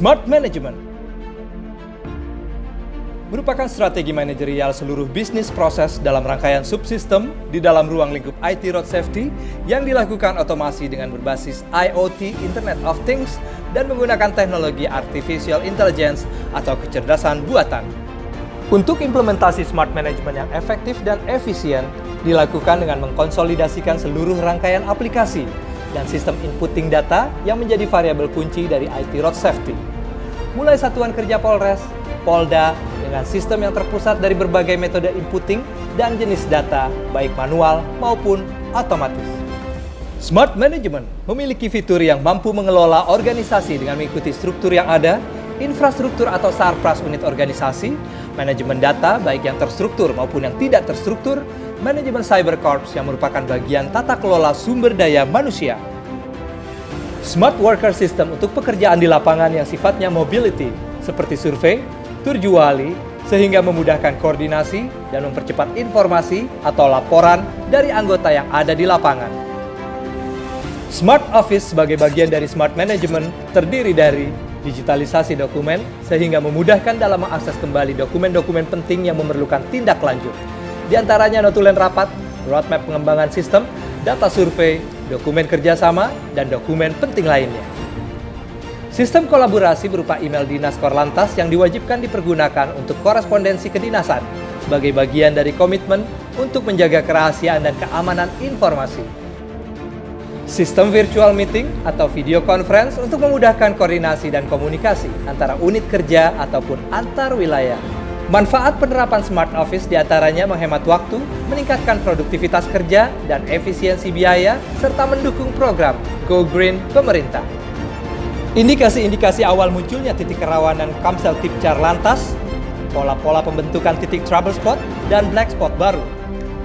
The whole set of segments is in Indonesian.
Smart Management merupakan strategi manajerial seluruh bisnis proses dalam rangkaian subsistem di dalam ruang lingkup IT Road Safety yang dilakukan otomasi dengan berbasis IoT, Internet of Things, dan menggunakan teknologi Artificial Intelligence atau kecerdasan buatan. Untuk implementasi Smart Management yang efektif dan efisien, dilakukan dengan mengkonsolidasikan seluruh rangkaian aplikasi dan sistem inputting data yang menjadi variabel kunci dari IT Road Safety. Mulai satuan kerja Polres, Polda, dengan sistem yang terpusat dari berbagai metode inputting dan jenis data, baik manual maupun otomatis. Smart Management memiliki fitur yang mampu mengelola organisasi dengan mengikuti struktur yang ada, infrastruktur atau sarpras unit organisasi, manajemen data baik yang terstruktur maupun yang tidak terstruktur, manajemen cyber corps yang merupakan bagian tata kelola sumber daya manusia. Smart Worker System untuk pekerjaan di lapangan yang sifatnya mobility, seperti survei, tur juali, sehingga memudahkan koordinasi dan mempercepat informasi atau laporan dari anggota yang ada di lapangan. Smart Office sebagai bagian dari Smart Management terdiri dari digitalisasi dokumen sehingga memudahkan dalam mengakses kembali dokumen-dokumen penting yang memerlukan tindak lanjut. Di antaranya notulen rapat, roadmap pengembangan sistem, data survei, dokumen kerjasama, dan dokumen penting lainnya. Sistem kolaborasi berupa email Dinas Korlantas yang diwajibkan dipergunakan untuk korespondensi kedinasan sebagai bagian dari komitmen untuk menjaga kerahasiaan dan keamanan informasi. Sistem virtual meeting atau video conference untuk memudahkan koordinasi dan komunikasi antara unit kerja ataupun antar wilayah. Manfaat penerapan Smart Office diantaranya menghemat waktu, meningkatkan produktivitas kerja dan efisiensi biaya, serta mendukung program Go Green pemerintah. Indikasi-indikasi awal munculnya titik kerawanan Kamseltipcar Lantas, pola-pola pembentukan titik trouble spot, dan black spot baru.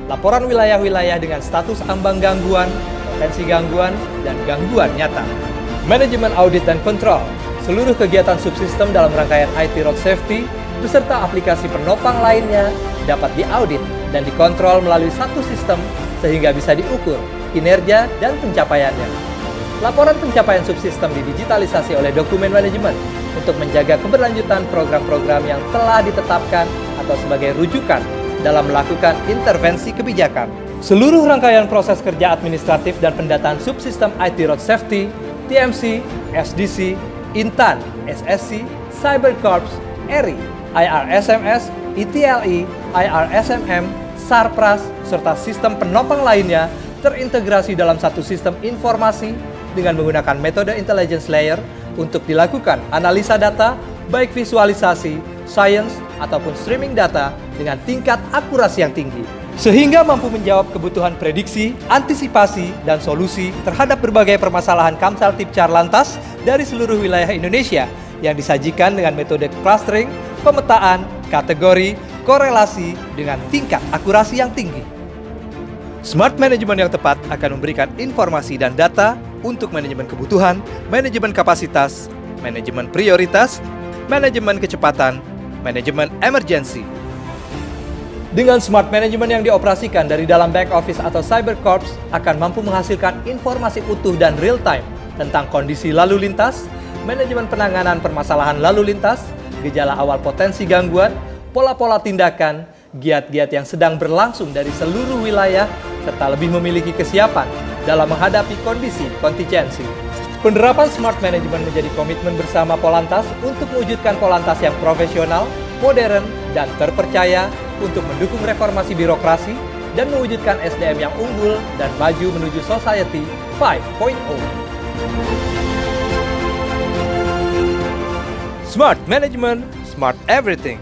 Laporan wilayah-wilayah dengan status ambang gangguan, potensi gangguan, dan gangguan nyata. Manajemen audit dan kontrol, seluruh kegiatan subsistem dalam rangkaian IT Road Safety, beserta aplikasi penopang lainnya dapat diaudit dan dikontrol melalui satu sistem sehingga bisa diukur kinerja dan pencapaiannya. Laporan pencapaian subsistem didigitalisasi oleh dokumen manajemen untuk menjaga keberlanjutan program-program yang telah ditetapkan atau sebagai rujukan dalam melakukan intervensi kebijakan. Seluruh rangkaian proses kerja administratif dan pendataan subsistem IT Road Safety, TMC, SDC, Intan, SSC, Cyber Corps, ERI, IRSMS, ITLI, IRSMM, Sarpras, serta sistem penopang lainnya terintegrasi dalam satu sistem informasi dengan menggunakan metode intelligence layer untuk dilakukan analisa data, baik visualisasi, science, ataupun streaming data dengan tingkat akurasi yang tinggi. Sehingga mampu menjawab kebutuhan prediksi, antisipasi, dan solusi terhadap berbagai permasalahan Kamseltipcar Lantas dari seluruh wilayah Indonesia yang disajikan dengan metode clustering, pemetaan, kategori, korelasi dengan tingkat akurasi yang tinggi. Smart Management yang tepat akan memberikan informasi dan data untuk manajemen kebutuhan, manajemen kapasitas, manajemen prioritas, manajemen kecepatan, manajemen emergency. Dengan Smart Management yang dioperasikan dari dalam back office atau cyber corps akan mampu menghasilkan informasi utuh dan real time tentang kondisi lalu lintas, manajemen penanganan permasalahan lalu lintas, gejala awal potensi gangguan, pola-pola tindakan, giat-giat yang sedang berlangsung dari seluruh wilayah, serta lebih memiliki kesiapan dalam menghadapi kondisi kontingensi. Penerapan Smart Management menjadi komitmen bersama Polantas untuk mewujudkan Polantas yang profesional, modern, dan terpercaya untuk mendukung reformasi birokrasi dan mewujudkan SDM yang unggul dan maju menuju Society 5.0. Smart Management, Smart Everything.